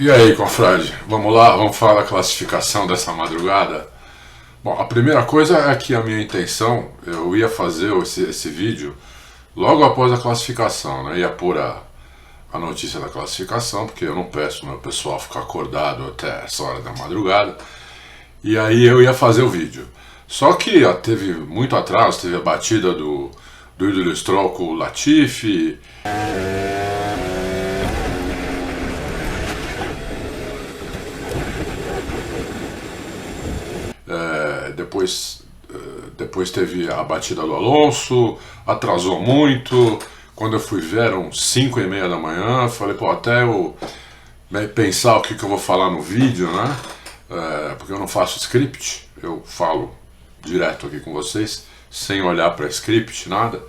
E aí, confrade, vamos lá, vamos falar da classificação dessa madrugada? Bom, a primeira coisa é que a minha intenção, eu ia fazer esse vídeo logo após a classificação, né? Ia pôr a notícia da classificação, porque eu não peço meu pessoal ficar acordado até essa hora da madrugada, e aí eu ia fazer o vídeo. Só que teve muito atraso, teve a batida do Idol Stroll com o Latifi. Depois teve a batida do Alonso, atrasou muito. Quando eu fui ver eram 5h30 da manhã, falei, pô, até eu pensar o que eu vou falar no vídeo, né? Porque eu não faço script, eu falo direto aqui com vocês, sem olhar para script, nada.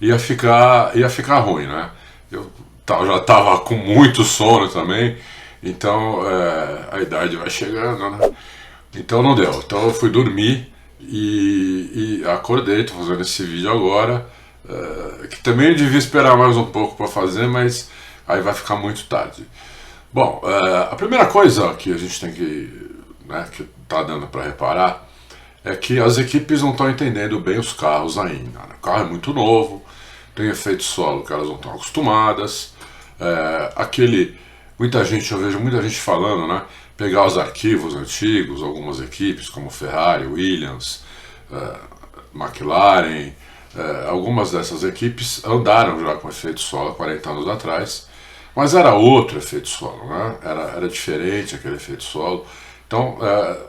Ia ficar ruim, né? Eu já estava com muito sono também, então a idade vai chegando, né? Então não deu, então eu fui dormir e acordei, tô fazendo esse vídeo agora, que também eu devia esperar mais um pouco para fazer, mas aí vai ficar muito tarde. Bom, a primeira coisa que a gente tem que tá dando para reparar, é que as equipes não estão entendendo bem os carros ainda, né? O carro é muito novo, tem efeito solo que elas não estão acostumadas, eu vejo muita gente falando, né? Pegar os arquivos antigos, algumas equipes como Ferrari, Williams, McLaren, algumas dessas equipes andaram já com efeito solo há 40 anos atrás, mas era outro efeito solo, né? Era diferente aquele efeito solo. Então,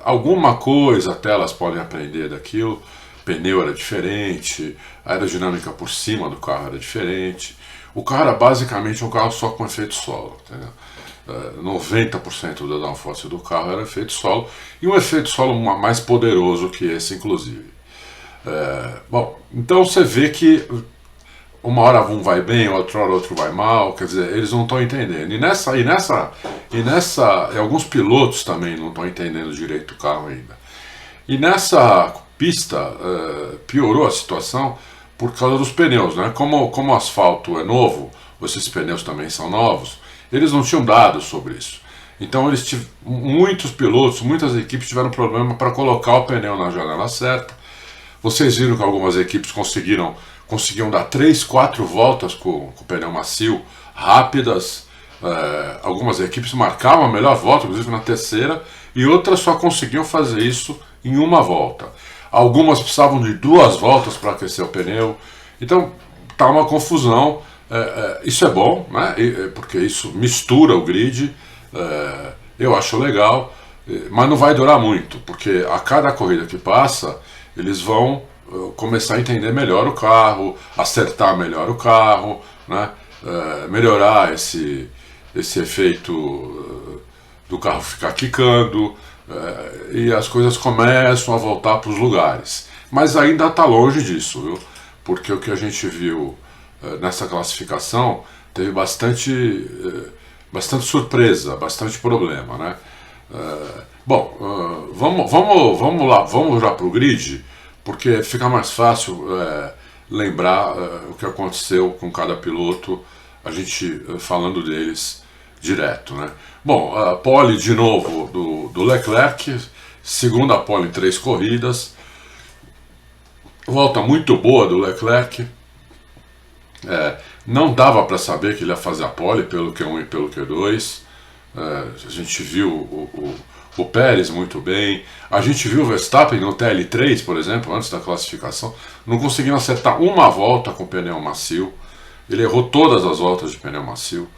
alguma coisa até elas podem aprender daquilo. O pneu era diferente, a aerodinâmica por cima do carro era diferente. O carro era basicamente um carro só com efeito solo, entendeu? 90% da downforce do carro era efeito solo, e um efeito solo mais poderoso que esse, inclusive. Bom, então você vê que uma hora um vai bem, outra hora outro vai mal, quer dizer, eles não estão entendendo. E alguns pilotos também não estão entendendo direito o carro ainda. E nessa pista piorou a situação por causa dos pneus, né? Como o asfalto é novo, esses pneus também são novos, eles não tinham dados sobre isso. Então muitos pilotos, muitas equipes tiveram problema para colocar o pneu na janela certa. Vocês viram que algumas equipes conseguiam dar 3, 4 voltas com o pneu macio, rápidas. Algumas equipes marcavam a melhor volta, inclusive na terceira, e outras só conseguiam fazer isso em uma volta. Algumas precisavam de 2 voltas para aquecer o pneu. Então tá uma confusão. Isso é bom, né? Porque isso mistura o grid. Eu acho legal, mas não vai durar muito, porque a cada corrida que passa eles vão começar a entender melhor o carro, acertar melhor o carro, né? Melhorar esse efeito do carro ficar quicando, e as coisas começam a voltar para os lugares. Mas ainda está longe disso, viu? Porque o que a gente viu nessa classificação teve bastante surpresa, bastante problema, né? Bom, vamos lá, vamos já para o grid, porque fica mais fácil lembrar o que aconteceu com cada piloto, a gente falando deles direto, né? Bom, a pole de novo do Leclerc, segunda pole em 3 corridas, volta muito boa do Leclerc. Não dava para saber que ele ia fazer a pole pelo Q1 e pelo Q2. A gente viu o Pérez muito bem. A gente viu o Verstappen no TL3, por exemplo, antes da classificação, não conseguindo acertar uma volta com pneu macio. Ele errou todas as voltas de pneu macio.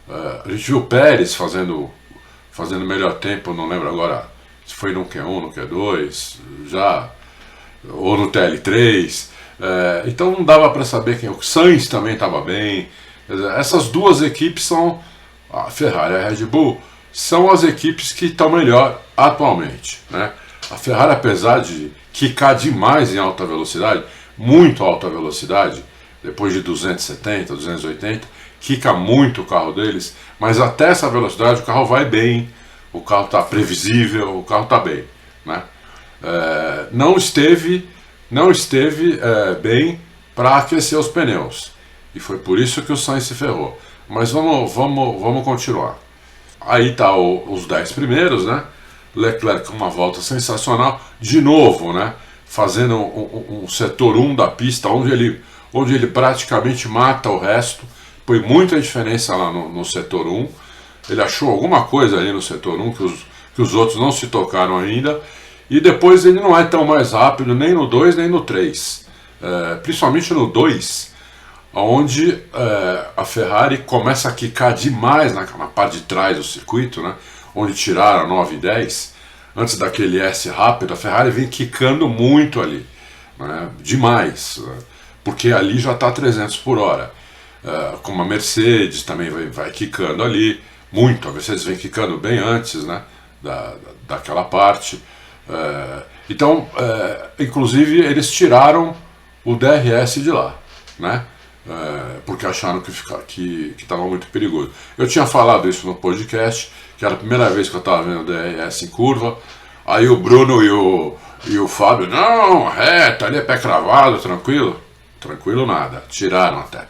A gente viu o Pérez fazendo melhor tempo, não lembro agora se foi no Q1, no Q2, ou no TL3. Então não dava para saber quem. O Sainz também estava bem. Essas duas equipes são, a Ferrari e a Red Bull, são as equipes que estão melhor atualmente, né? A Ferrari, apesar de quicar demais em alta velocidade, muito alta velocidade, depois de 270, 280, quica muito o carro deles, mas até essa velocidade o carro vai bem, o carro está previsível, o carro está bem, né? Não esteve bem para aquecer os pneus, e foi por isso que o Sainz se ferrou. Mas vamos continuar. aí tá os 10 primeiros, né? Leclerc com uma volta sensacional, de novo, né? Fazendo um setor 1 da pista, onde ele praticamente mata o resto, põe muita diferença lá no setor 1. Ele achou alguma coisa ali no setor 1 que os outros não se tocaram ainda, e depois ele não é tão mais rápido nem no 2 nem no 3, principalmente no 2, onde a Ferrari começa a quicar demais na parte de trás do circuito, né? Onde tiraram 9 e 10, antes daquele S rápido, a Ferrari vem quicando muito ali, né? Demais, porque ali já está 300 por hora. Como a Mercedes também vai quicando ali, muito, a Mercedes vem quicando bem antes, né? Daquela parte. Então, inclusive, eles tiraram o DRS de lá, né? Porque acharam que estava muito perigoso. Eu tinha falado isso no podcast, que era a primeira vez que eu estava vendo o DRS em curva. Aí o Bruno e o Fábio, não, reta, ali é pé cravado, tranquilo. Tranquilo nada, tiraram até,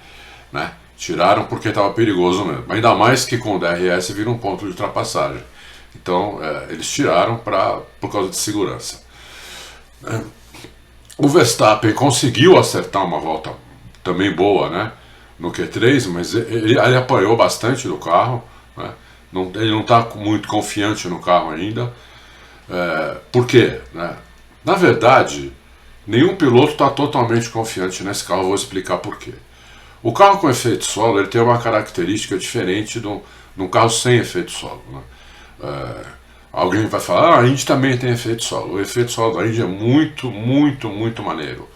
né? Tiraram porque estava perigoso mesmo. Ainda mais que com o DRS vira um ponto de ultrapassagem. Então eles tiraram por causa de segurança. O Verstappen conseguiu acertar uma volta também boa, né, no Q3, mas ele apanhou bastante do carro, né? Ele não está muito confiante no carro ainda. Por quê? Né? Na verdade, nenhum piloto está totalmente confiante nesse carro, vou explicar por quê. O carro com efeito solo ele tem uma característica diferente de um carro sem efeito solo, né? Alguém vai falar, a Indy também tem efeito solo. O efeito solo da Indy é muito, muito, muito maneiro.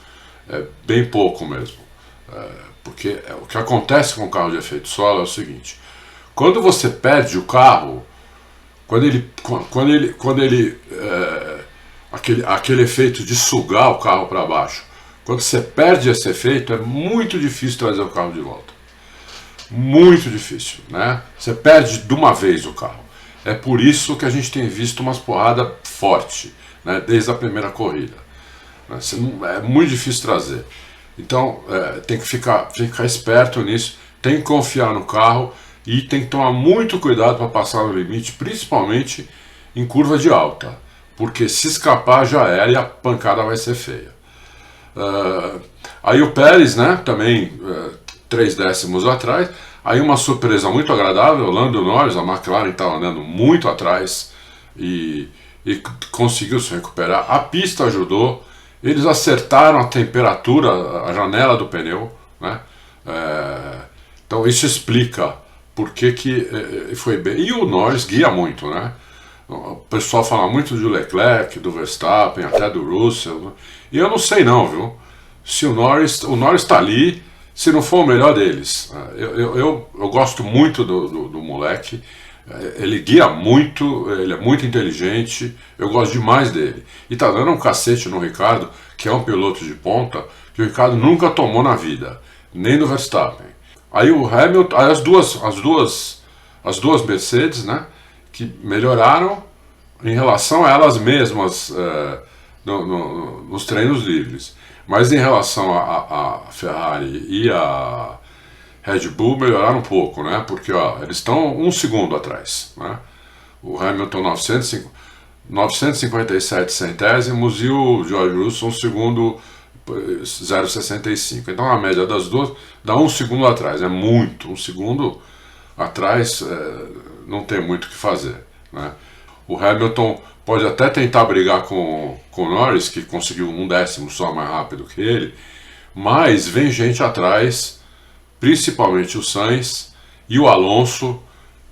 Bem pouco mesmo. Porque o que acontece com o carro de efeito solo é o seguinte: quando você perde o carro, aquele efeito de sugar o carro para baixo, quando você perde esse efeito, é muito difícil trazer o carro de volta. Muito difícil, né? Você perde de uma vez o carro. É por isso que a gente tem visto umas porradas fortes, né, desde a primeira corrida. É muito difícil trazer. Então tem que ficar esperto nisso, tem que confiar no carro e tem que tomar muito cuidado para passar no limite, principalmente em curva de alta, porque se escapar já era e a pancada vai ser feia. Aí o Pérez, né, também 3 décimos atrás. Aí uma surpresa muito agradável, o Lando Norris, a McLaren estava andando muito atrás e conseguiu se recuperar. A pista ajudou, eles acertaram a temperatura, a janela do pneu, né? Então isso explica por que foi bem. E o Norris guia muito, né? O pessoal fala muito do Leclerc, do Verstappen, até do Russell, né? E eu não sei não, viu? Se o Norris está ali, se não for o melhor deles. Eu gosto muito do moleque, ele guia muito, ele é muito inteligente, eu gosto demais dele. E tá dando um cacete no Ricardo, que é um piloto de ponta, que o Ricardo nunca tomou na vida, nem do Verstappen. Aí o Hamilton, aí as duas Mercedes, né, que melhoraram em relação a elas mesmas nos treinos livres. Mas em relação a Ferrari e a Red Bull melhoraram um pouco, né? Porque eles estão 1 segundo atrás, né? O Hamilton 957 centésimos e o George Russell 1 segundo 0,65. Então a média das duas dá 1 segundo atrás, é muito. 1 segundo atrás não tem muito o que fazer, né? O Hamilton pode até tentar brigar com o Norris, que conseguiu 1 décimo só mais rápido que ele, mas vem gente atrás, principalmente o Sainz e o Alonso,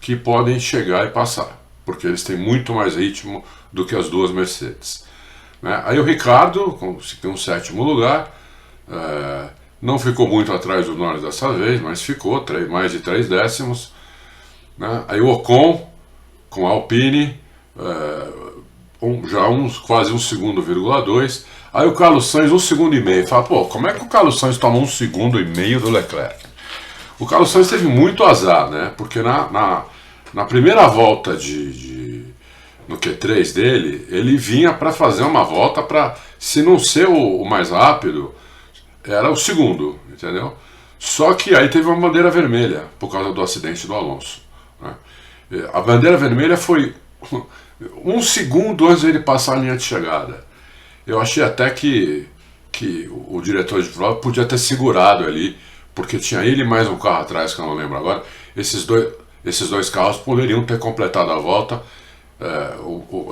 que podem chegar e passar, porque eles têm muito mais ritmo do que as duas Mercedes, né? Aí o Ricardo conseguiu um 7º lugar, não ficou muito atrás do Norris dessa vez, mas ficou mais de 3 décimos, né? Aí o Ocon com a Alpine, quase 1 segundo, 2. Aí o Carlos Sainz 1 segundo e meio. Fala, pô, como é que o Carlos Sainz toma 1 segundo e meio do Leclerc? O Carlos Sainz teve muito azar, né? Porque na primeira volta no Q3 dele, ele vinha para fazer uma volta para, se não ser o mais rápido, era o segundo, entendeu? Só que aí teve uma bandeira vermelha por causa do acidente do Alonso, né? A bandeira vermelha foi um segundo antes dele passar a linha de chegada. Eu achei até que o diretor de prova podia ter segurado ali, porque tinha ele e mais um carro atrás, que eu não lembro agora. Esses dois carros poderiam ter completado a volta.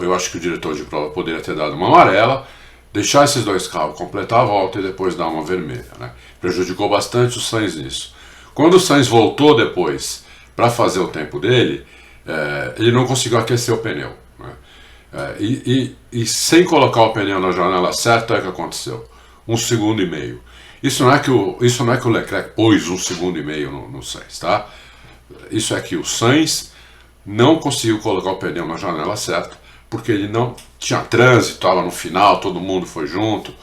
Eu acho que o diretor de prova poderia ter dado uma amarela, deixar esses dois carros completar a volta e depois dar uma vermelha, né? Prejudicou bastante o Sainz nisso. Quando o Sainz voltou depois para fazer o tempo dele, ele não conseguiu aquecer o pneu, né? E sem colocar o pneu na janela certa, é o que aconteceu. 1,5 segundos. Isso não é que o Leclerc pôs 1,5 segundos no Sainz, tá? Isso é que o Sainz não conseguiu colocar o pneu na janela certa, porque ele não tinha trânsito, estava no final, todo mundo foi junto,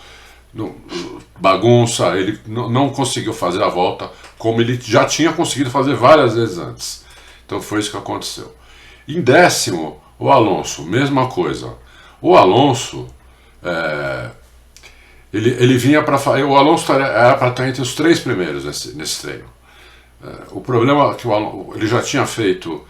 bagunça, ele não conseguiu fazer a volta como ele já tinha conseguido fazer várias vezes antes. Então foi isso que aconteceu. Em décimo, o Alonso, mesma coisa. O Alonso, ele vinha para... O Alonso era para estar entre os 3 primeiros nesse treino. O problema é que ele já tinha feito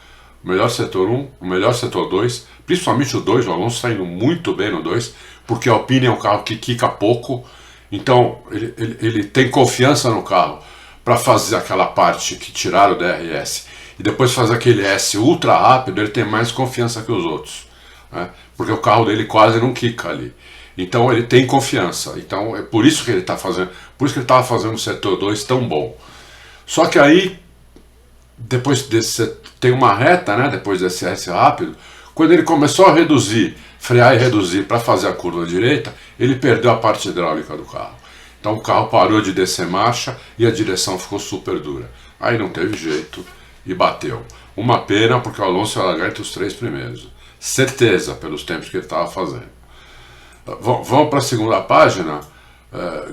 o melhor setor 1, o melhor setor 2, principalmente o 2, o Alonso está indo muito bem no 2, porque a Alpine é um carro que quica pouco, então ele tem confiança no carro para fazer aquela parte que tiraram o DRS e depois fazer aquele S ultra rápido. Ele tem mais confiança que os outros, né? Porque o carro dele quase não quica ali. Então ele tem confiança. Então é por isso que ele está fazendo, por isso que ele estava fazendo o setor 2 tão bom. Só que aí, depois tem uma reta, né, depois desse S rápido, quando ele começou a frear e reduzir para fazer a curva direita, ele perdeu a parte hidráulica do carro. Então o carro parou de descer marcha e a direção ficou super dura. Aí não teve jeito e bateu. Uma pena, porque o Alonso ia largar entre os 3 primeiros. Certeza, pelos tempos que ele estava fazendo. Vamos para a segunda página.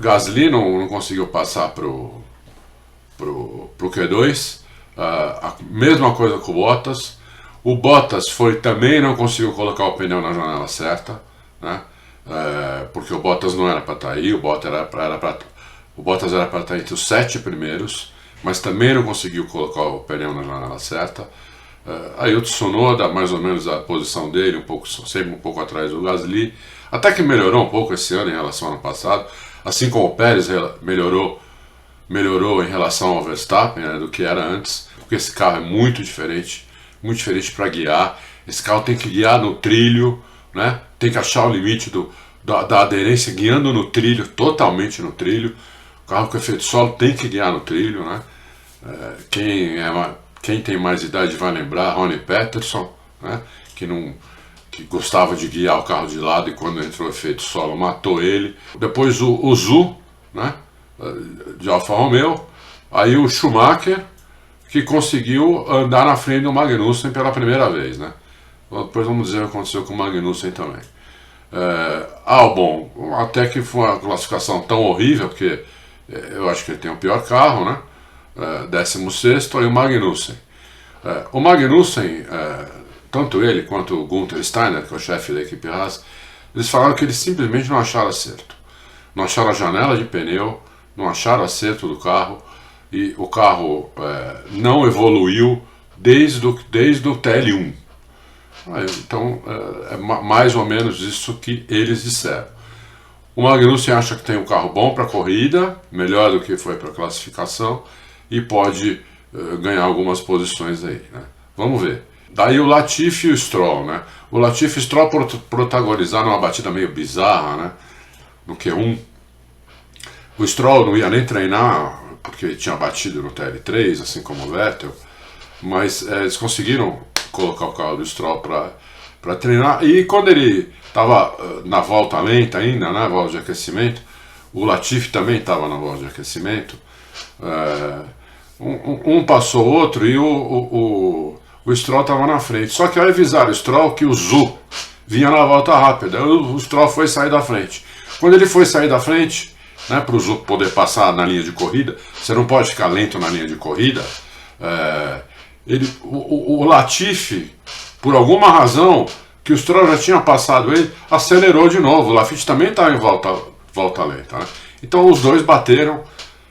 Gasly não conseguiu passar para o Q2, a mesma coisa com o Bottas. O Bottas também não conseguiu colocar o pneu na janela certa, né? Porque o Bottas não era para estar aí, o Bottas era para estar entre os 7 primeiros, mas também não conseguiu colocar o pneu na janela certa. Aí o Tsunoda, mais ou menos a posição dele, sempre um pouco atrás do Gasly, até que melhorou um pouco esse ano em relação ao ano passado, assim como o Pérez melhorou em relação ao Verstappen, né, do que era antes, porque esse carro é muito diferente para guiar. Esse carro tem que guiar no trilho, né? Tem que achar o limite da aderência guiando no trilho, totalmente no trilho. O carro com efeito solo tem que guiar no trilho, né? Quem tem mais idade vai lembrar, Ronnie Peterson, né? Que gostava de guiar o carro de lado e quando entrou o efeito solo matou ele. Depois o Zhu, né? De Alfa Romeo, aí o Schumacher, que conseguiu andar na frente do Magnussen pela primeira vez, né? Depois vamos dizer o que aconteceu com o Magnussen também. Albon, até que foi uma classificação tão horrível, porque eu acho que ele tem o pior carro, né? 16º, aí o Magnussen. O Magnussen, tanto ele quanto o Gunther Steiner, que é o chefe da equipe Haas, eles falaram que eles simplesmente não acharam acerto. Não acharam a janela de pneu, não acharam acerto do carro, e o carro não evoluiu desde o TL1. Então é mais ou menos isso que eles disseram. O Magnussen acha que tem um carro bom para corrida, melhor do que foi para a classificação, e pode ganhar algumas posições aí, né? Vamos ver. Daí o Latifi e o Stroll, né? O Latifi e o Stroll protagonizaram uma batida meio bizarra, né? No Q1. O Stroll não ia nem treinar, porque ele tinha batido no TL3, assim como o Vettel, mas eles conseguiram colocar o carro do Stroll para treinar, e quando ele estava na volta lenta ainda, na volta de aquecimento, o Latifi também estava na volta de aquecimento, um passou o outro e o Stroll estava na frente, só que aí avisaram o Stroll que o Zhu vinha na volta rápida, o Stroll foi sair da frente. Quando ele foi sair da frente, né, para o Zhu poder passar na linha de corrida, você não pode ficar lento na linha de corrida, o Latifi, por alguma razão, que o Stroll já tinha passado ele, acelerou de novo. O Latifi também estava em volta lenta, né? Então os dois bateram.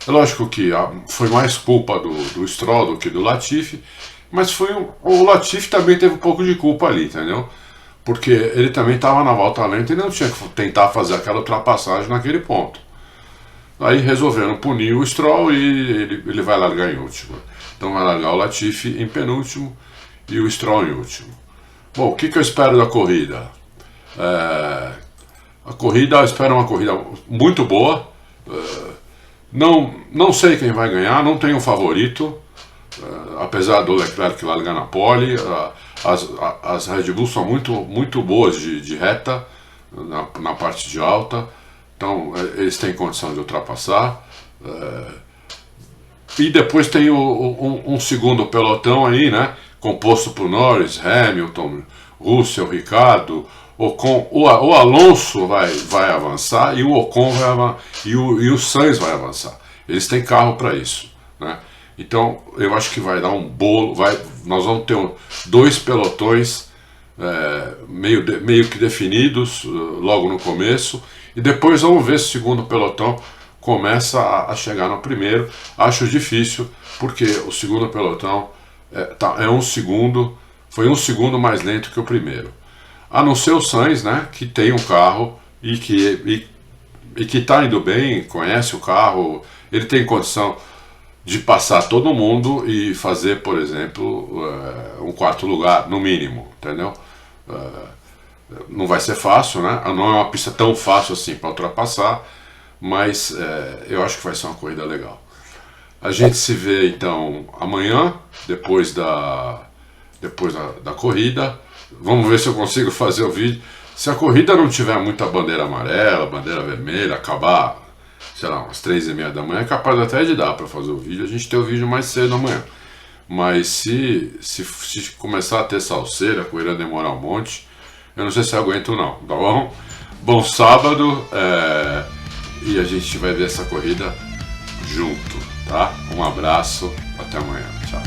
É lógico que foi mais culpa do Stroll do que do Latifi, mas o Latifi também teve um pouco de culpa ali, entendeu? Porque ele também estava na volta lenta e não tinha que tentar fazer aquela ultrapassagem naquele ponto. Aí resolveram punir o Stroll e ele vai largar em último. Então vai largar o Latifi em penúltimo e o Stroll em último. Bom, o que eu espero da corrida? A corrida, eu espero uma corrida muito boa. Não sei quem vai ganhar, não tenho um favorito. Apesar do Leclerc largar na pole, as Red Bull são muito boas de reta na parte de alta, então eles têm condição de ultrapassar. E depois tem um segundo pelotão aí, né, composto por Norris, Hamilton, Russell, Ricardo, Ocon. O Alonso vai avançar e o Ocon e o Sainz vai avançar. Eles têm carro para isso, né? Então eu acho que vai dar um bolo. Nós vamos ter dois pelotões meio que definidos logo no começo, e depois vamos ver se o segundo pelotão começa a chegar no primeiro. Acho difícil, porque o segundo pelotão foi um segundo mais lento que o primeiro. A não ser o Sainz, né, que tem um carro e que está indo bem, conhece o carro, ele tem condição de passar todo mundo e fazer, por exemplo, um quarto lugar, no mínimo, entendeu? Não vai ser fácil, né? Não é uma pista tão fácil assim para ultrapassar, mas eu acho que vai ser uma corrida legal. A gente se vê então amanhã, depois da corrida. Vamos ver se eu consigo fazer o vídeo. Se a corrida não tiver muita bandeira amarela, bandeira vermelha, acabar, sei lá, umas 3h30 da manhã, é capaz até de dar para fazer o vídeo. A gente tem o vídeo mais cedo amanhã. Mas se começar a ter salseira, a corrida demorar um monte, eu não sei se aguento não, tá bom? Bom sábado, e a gente vai ver essa corrida junto, tá? Um abraço, até amanhã, tchau.